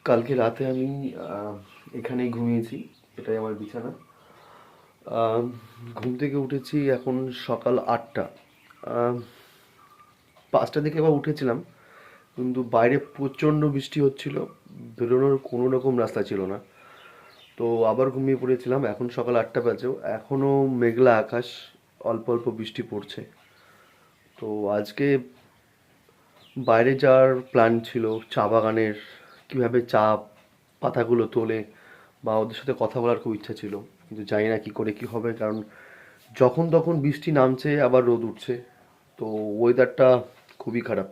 কালকে রাতে আমি এখানেই ঘুমিয়েছি। এটাই আমার বিছানা। আহ, ঘুম থেকে উঠেছি এখন সকাল 8টা। 5টার দিকে আবার উঠেছিলাম, কিন্তু বাইরে প্রচণ্ড বৃষ্টি হচ্ছিল, বেরোনোর কোনো রকম রাস্তা ছিল না। তো আবার ঘুমিয়ে পড়েছিলাম। এখন সকাল 8টা বাজেও এখনও মেঘলা আকাশ, অল্প অল্প বৃষ্টি পড়ছে। তো আজকে বাইরে যাওয়ার প্ল্যান ছিল, চা বাগানের কীভাবে চা পাতাগুলো তোলে বা ওদের সাথে কথা বলার খুব ইচ্ছা ছিল, কিন্তু জানি না কী করে কী হবে, কারণ যখন তখন বৃষ্টি নামছে আবার রোদ উঠছে। তো ওয়েদারটা খুবই খারাপ।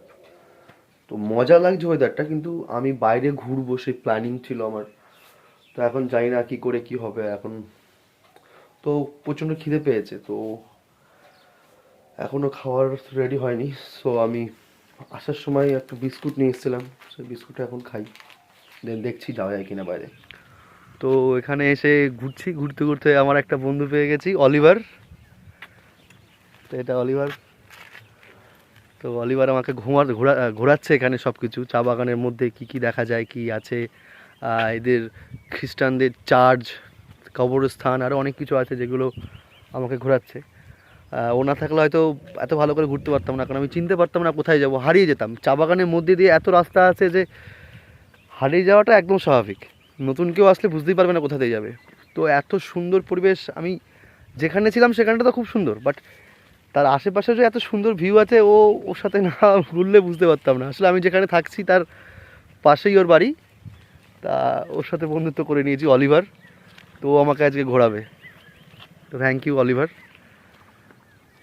তো মজা লাগছে ওয়েদারটা, কিন্তু আমি বাইরে ঘুরবো সেই প্ল্যানিং ছিল আমার। তো এখন জানি না কী করে কী হবে এখন। তো প্রচণ্ড খিদে পেয়েছে, তো এখনও খাওয়ার রেডি হয়নি। সো আমি আসার সময় একটা বিস্কুট নিয়ে এসেছিলাম, সেই বিস্কুটটা এখন খাই, দেন দেখছি যাওয়া যায় কিনা বাইরে। তো এখানে এসে ঘুরছি, ঘুরতে ঘুরতে আমার একটা বন্ধু পেয়ে গেছি, অলিভার। তো এটা অলিভার। তো অলিভার আমাকে ঘোরাচ্ছে এখানে সব কিছু, চা বাগানের মধ্যে কি কি দেখা যায়, কি আছে, এদের খ্রিস্টানদের চার্চ, কবরস্থান, আরও অনেক কিছু আছে যেগুলো আমাকে ঘোরাচ্ছে। ও না থাকলে হয়তো এত ভালো করে ঘুরতে পারতাম না, কারণ আমি চিনতে পারতাম না কোথায় যাব, হারিয়ে যেতাম। চা বাগানের মধ্যে দিয়ে এত রাস্তা আছে যে হারিয়ে যাওয়াটা একদম স্বাভাবিক। নতুন কেউ আসলে বুঝতেই পারবে না কোথা দিয়ে যাবে। তো এত সুন্দর পরিবেশ, আমি যেখানে ছিলাম সেখানটা তো খুব সুন্দর, বাট তার আশেপাশে যে এত সুন্দর ভিউ আছে, ওর সাথে না ঘুরলে বুঝতে পারতাম না। আসলে আমি যেখানে থাকছি তার পাশেই ওর বাড়ি। তা ওর সাথে বন্ধুত্ব করে নিয়েছি, অলিভার। তো ও আমাকে আজকে ঘোরাবে। তো থ্যাংক ইউ অলিভার।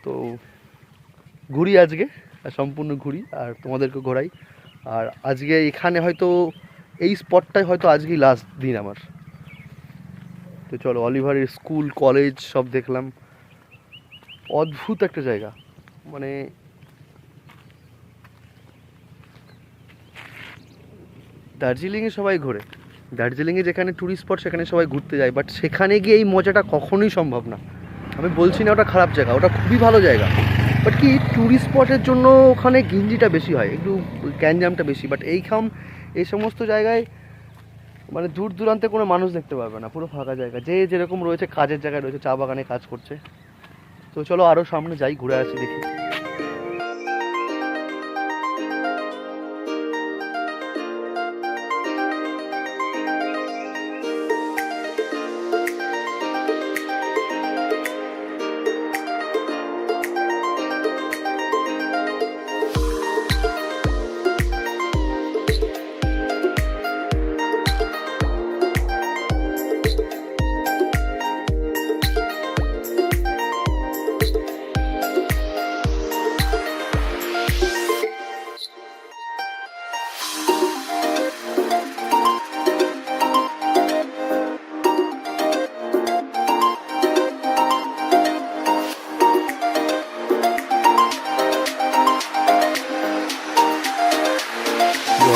তো ঘুরি আজকে, সম্পূর্ণ ঘুরি আর তোমাদেরকে ঘোরাই। আর আজকে এখানে হয়তো এই স্পটটাই হয়তো আজকেই লাস্ট দিন আমার। তো চলো, অলিভারের স্কুল কলেজ সব দেখলাম। অদ্ভুত একটা জায়গা, মানে দার্জিলিংয়ে সবাই ঘোরে, দার্জিলিংয়ে যেখানে ট্যুরিস্ট স্পট সেখানে সবাই ঘুরতে যায়, বাট সেখানে গিয়ে এই মজাটা কখনোই সম্ভব না। আমি বলছি না ওটা খারাপ জায়গা, ওটা খুবই ভালো জায়গা, বাট কি ট্যুরিস্ট স্পটের জন্য ওখানে ঘিঞ্জিটা বেশি হয়, একটু গ্যাঞ্জামটা বেশি। বাট এই সমস্ত জায়গায় মানে দূর দূরান্তে কোনো মানুষ দেখতে পারবে না, পুরো ফাঁকা জায়গা, যে যেরকম রয়েছে কাজের জায়গায় রয়েছে, চা বাগানে কাজ করছে। তো চলো আরও সামনে যাই, ঘুরে আসি, দেখি।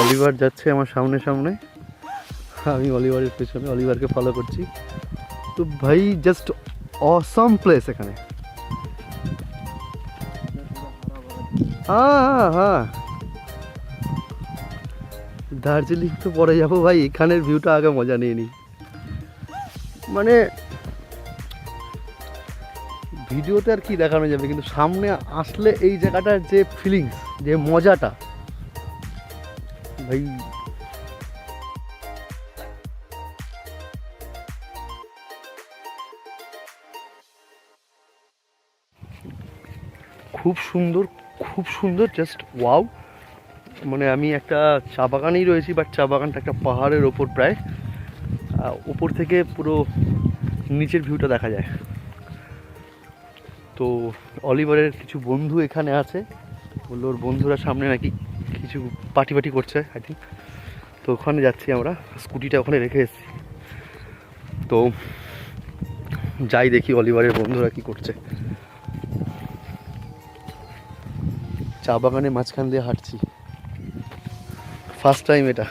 অলিভার যাচ্ছে আমার সামনে সামনে, আমি অলিভারের পেছনে, অলিভারকে ফলো করছি। তো ভাই জাস্ট অসম প্লেস এখানে। হ্যাঁ হ্যাঁ হ্যাঁ, দার্জিলিং তো পরে যাবো ভাই, এখানের ভিউটা আগে মজা নিয়ে নিই। মানে ভিডিওতে আর কি দেখানো যাবে, কিন্তু সামনে আসলে এই জায়গাটার যে ফিলিংস, যে মজাটা ভাই, খুব সুন্দর, খুব সুন্দর, জাস্ট ওয়াও। মানে আমি একটা চা বাগানেই রয়েছি, বাট চা বাগানটা একটা পাহাড়ের ওপর প্রায়, ওপর থেকে পুরো নিচের ভিউটা দেখা যায়। তো অলিভারের কিছু বন্ধু এখানে আছে, বললো ওর বন্ধুরা সামনে নাকি কিছু পার্টি করছে আই থিঙ্ক। তো ওখানে যাচ্ছি আমরা, স্কুটিটা ওখানে রেখে এসেছি। তো যাই দেখি অলিভারের বন্ধুরা কি করছে। চা বাগানের মাঝখান দিয়ে হাঁটছি, ফার্স্ট টাইম এটা।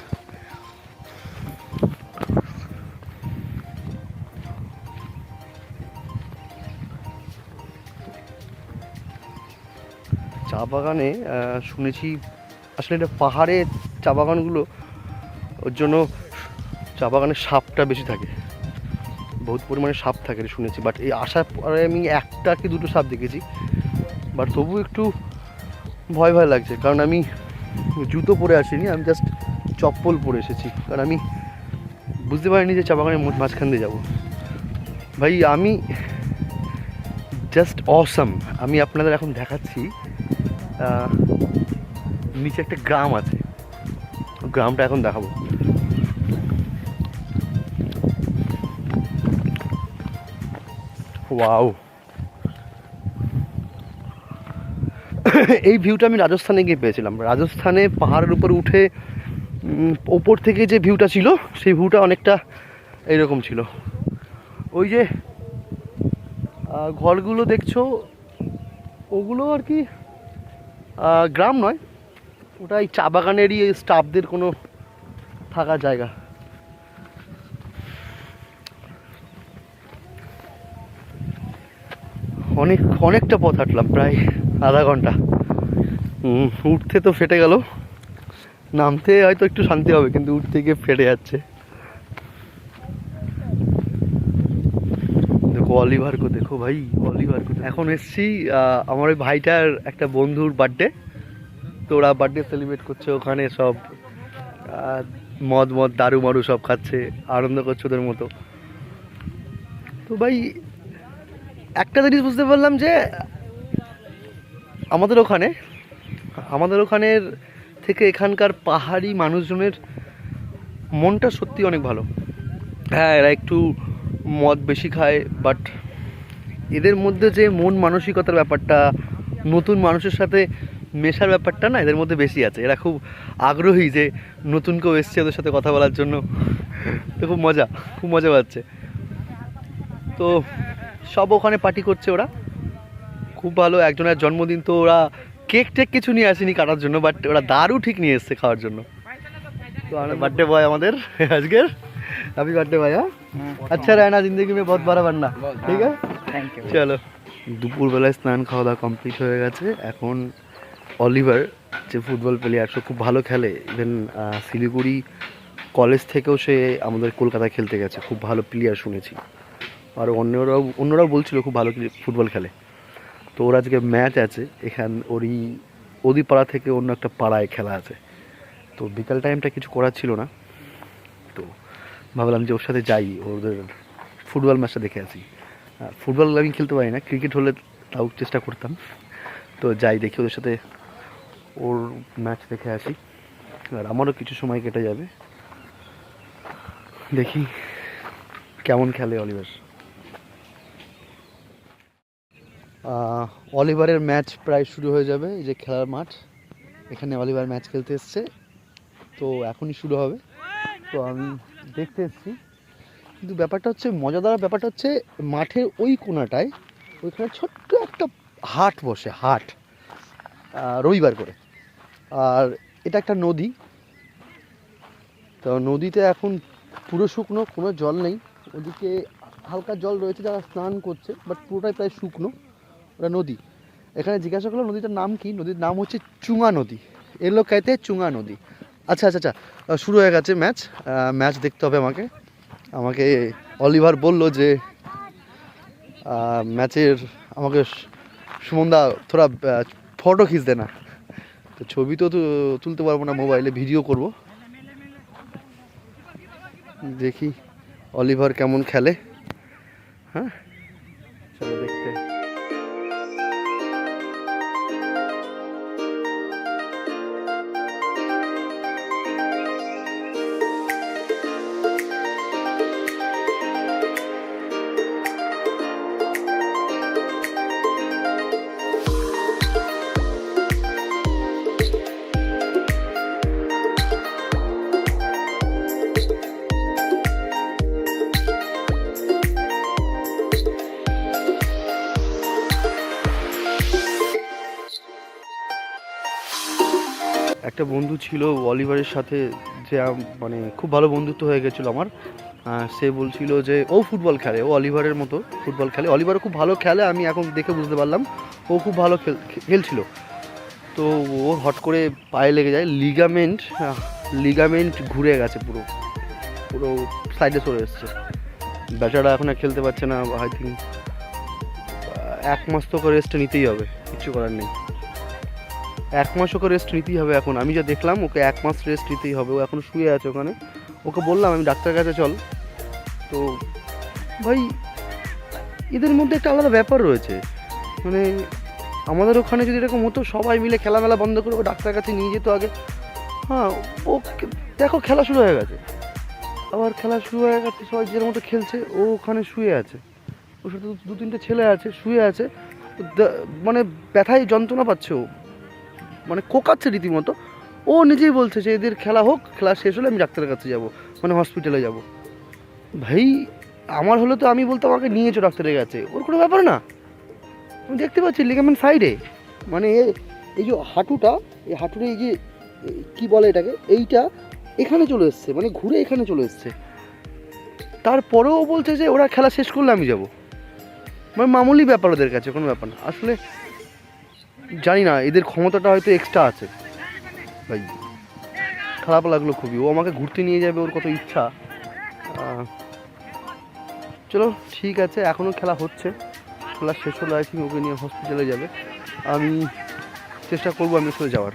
চা বাগানে শুনেছি আসলে এটা পাহাড়ে চা বাগানগুলো ওর জন্য চা বাগানে সাপটা বেশি থাকে, বহুত পরিমাণে সাপ থাকে শুনেছি। বাট এই আসার পরে আমি একটা কি দুটো সাপ দেখেছি, বাট তবু একটু ভয় ভয় লাগছে, কারণ আমি জুতো পরে আসিনি, আমি জাস্ট চপ্পল পরে এসেছি, কারণ আমি বুঝতে পারিনি যে চা বাগানের মাঝখান দিয়ে যাবো। ভাই আমি জাস্ট অসাম। আমি আপনাদের এখন দেখাচ্ছি, নিচে একটা গ্রাম আছে, গ্রামটা এখন দেখাবো। ওয়াও, এই ভিউটা আমি রাজস্থানে গিয়ে পেয়েছিলাম। রাজস্থানে পাহাড়ের উপর উঠে ওপর থেকে যে ভিউটা ছিল, সেই ভিউটা অনেকটা এইরকম ছিল। ওই যে ঘরগুলো দেখছো, ওগুলো আর কি গ্রাম নয়, ওটা এই চা বাগানেরই স্টাফদের কোনো থাকার জায়গা। অনেকটা পথ হাঁটলাম, প্রায় আধা ঘন্টা। উঠতে তো ফেটে গেল, নামতে হয়তো একটু শান্তি হবে, কিন্তু উঠতে গিয়ে ফেটে যাচ্ছে। দেখো অলিভারকে, দেখো ভাই অলিভারকে। এখন এসছি আমার ওই ভাইটার একটা বন্ধুর বার্থডে, তো ওরা বার্থডে সেলিব্রেট করছে, ওখানে সব মদ দারু মারু সব খাচ্ছে, আনন্দ করছে ওদের মতো। তো ভাই একটা জিনিস বুঝতে পারলাম যে আমাদের ওখানের থেকে এখানকার পাহাড়ি মানুষজনের মনটা সত্যি অনেক ভালো। হ্যাঁ, এরা একটু মদ বেশি খায়, বাট এদের মধ্যে যে মন মানসিকতার ব্যাপারটা, নতুন মানুষের সাথে মেশার ব্যাপারটা না এদের মধ্যে বেশি আছে। এরা খুব আগ্রহী যে নতুন কেউ এসছে ওদের সাথে কথা বলার জন্য, তো খুব মজা পাচ্ছে। তো সব ওখানে পার্টি করছে ওরা, খুব ভালো। একজনের জন্মদিন, তো ওরা কেক টেক কিছু নিয়ে আসেনি কাটার জন্য, বাট ওরা দারু ঠিক নিয়ে এসছে খাওয়ার জন্য। তো বার্থডे বয় আমাদের আজকের, হ্যাপি বার্থडे ভাইয়া। আচ্ছা रहना जिंदगी में बहुत बड़ा बनना, ঠিক আছে, থ্যাংক ইউ। চলো, দুপুরবেলায় স্নান খাওয়া দাওয়া কমপ্লিট হয়ে গেছে। এখন অলিভার যে ফুটবল প্লেয়ার, সে খুব ভালো খেলে। ইভেন শিলিগুড়ি কলেজ থেকেও সে আমাদের কলকাতায় খেলতে গেছে, খুব ভালো প্লেয়ার শুনেছি। আর অন্যরাও বলছিল খুব ভালো ফুটবল খেলে। তো ওর আজকে ম্যাচ আছে ওদি পাড়া থেকে অন্য একটা পাড়ায় খেলা আছে। তো বিকাল টাইমটা কিছু করার ছিল না, তো ভাবলাম যে ওর সাথে যাই, ওদের ফুটবল ম্যাচটা দেখে আসি। ফুটবল আমি খেলতে পারি না, ক্রিকেট হলে তাও চেষ্টা করতাম। তো যাই, দেখি ওদের সাথে ওর ম্যাচ দেখে আসি, আর আমারও কিছু সময় কেটে যাবে। দেখি কেমন খেলে অলিভার। অলিভারের ম্যাচ প্রায় শুরু হয়ে যাবে। এই যে খেলার মাঠ, এখানে অলিভার ম্যাচ খেলতে এসছে, তো এখনই শুরু হবে। তো আমি দেখতে এসেছি, কিন্তু ব্যাপারটা হচ্ছে মজাদার ব্যাপারটা হচ্ছে মাঠের ওই কোণাটায় ওইখানে ছোট্ট একটা হাট বসে, হাট রবিবার করে। আর এটা একটা নদী, তো নদীতে এখন পুরো শুকনো, কোনো জল নেই। ওদিকে হালকা জল রয়েছে, যারা স্নান করছে, বাট পুরোটাই প্রায় শুকনো। ওটা নদী। এখানে জিজ্ঞাসা করলাম নদীটার নাম কি, নদীর নাম হচ্ছে চুঙা নদী। এর লোক খাইতে চুঙা নদী। আচ্ছা, শুরু হয়ে গেছে ম্যাচ দেখতে হবে আমাকে অলিভার বলল যে ম্যাচের আমাকে সুমনদা থোড়া ফটো খিঁচ দে না। তো ছবি তো তুলতে পারবো না, মোবাইলে ভিডিও করব। দেখি অলিভার কেমন খেলে। হ্যাঁ, চলো দেখতে। একটা বন্ধু ছিল অলিভারের সাথে, যে মানে খুব ভালো বন্ধুত্ব হয়ে গেছিলো আমার। সে বলছিল যে ও ফুটবল খেলে, ও অলিভারের মতো ফুটবল খেলে। অলিভারও খুব ভালো খেলে, আমি এখন দেখে বুঝতে পারলাম ও খুব ভালো খেলছিল। তো ও হট করে পায়ে লেগে যায়, লিগামেন্ট লিগামেন্ট ঘুরে গেছে, পুরো পুরো সাইডে সরে এসছে। বেচারা এখন আর খেলতে পারছে না। আই থিঙ্ক 1 মাস তো ওকে রেস্ট নিতেই হবে, কিছু করার নেই। 1 মাস ওকে রেস্ট নিতেই হবে এখন। আমি যা দেখলাম ওকে 1 মাস রেস্ট নিতেই হবে। ও এখন শুয়ে আছে ওখানে। ওকে বললাম আমি ডাক্তারের কাছে চল। তো ভাই এদের মধ্যে একটা আলাদা ব্যাপার রয়েছে, মানে আমাদের ওখানে যদি এরকম হতো সবাই মিলে খেলামেলা বন্ধ করে ও ডাক্তারের কাছে নিয়ে যেত আগে। হ্যাঁ, ও দেখো খেলা শুরু হয়ে গেছে, আবার খেলা শুরু হয়ে গেছে, সবাই যে মতো খেলছে, ও ওখানে শুয়ে আছে। ওর সাথে 2-3টে ছেলে আছে, শুয়ে আছে, মানে ব্যথায় যন্ত্রণা পাচ্ছে ও, মানে কোকাচ্ছে রীতিমতো। ও নিজেই বলছে যে এদের খেলা হোক, খেলা শেষ হলে আমি ডাক্তারের কাছে যাব, মানে হসপিটালে যাব। ভাই আমার হলে তো আমি বলতাম আমাকে নিয়েছো ডাক্তারের কাছে, ওর কোনো ব্যাপার না। আমি দেখতে পাচ্ছি লিগামেন্ট সাইডে, মানে এই যে হাঁটুটা, এই হাঁটুটা এই যে কি বলে এটাকে, এইটা এখানে চলে এসছে, মানে ঘুরে এখানে চলে এসছে। তারপরেও বলছে যে ওরা খেলা শেষ করলে আমি যাব, মানে মামুলি ব্যাপার, ওদের কাছে কোনো ব্যাপার না। আসলে জানি না, এদের ক্ষমতাটা হয়তো এক্সট্রা আছে। ভাই খারাপ লাগলো খুবই। ও আমাকে ঘুরতে নিয়ে যাবে, ওর কত ইচ্ছা। চলো ঠিক আছে, এখনও খেলা হচ্ছে, খেলা শেষ হলে আই থিঙ্ক ওকে নিয়ে হসপিটালে যাবে। আমি চেষ্টা করবো আমি ওর সাথে যাওয়ার।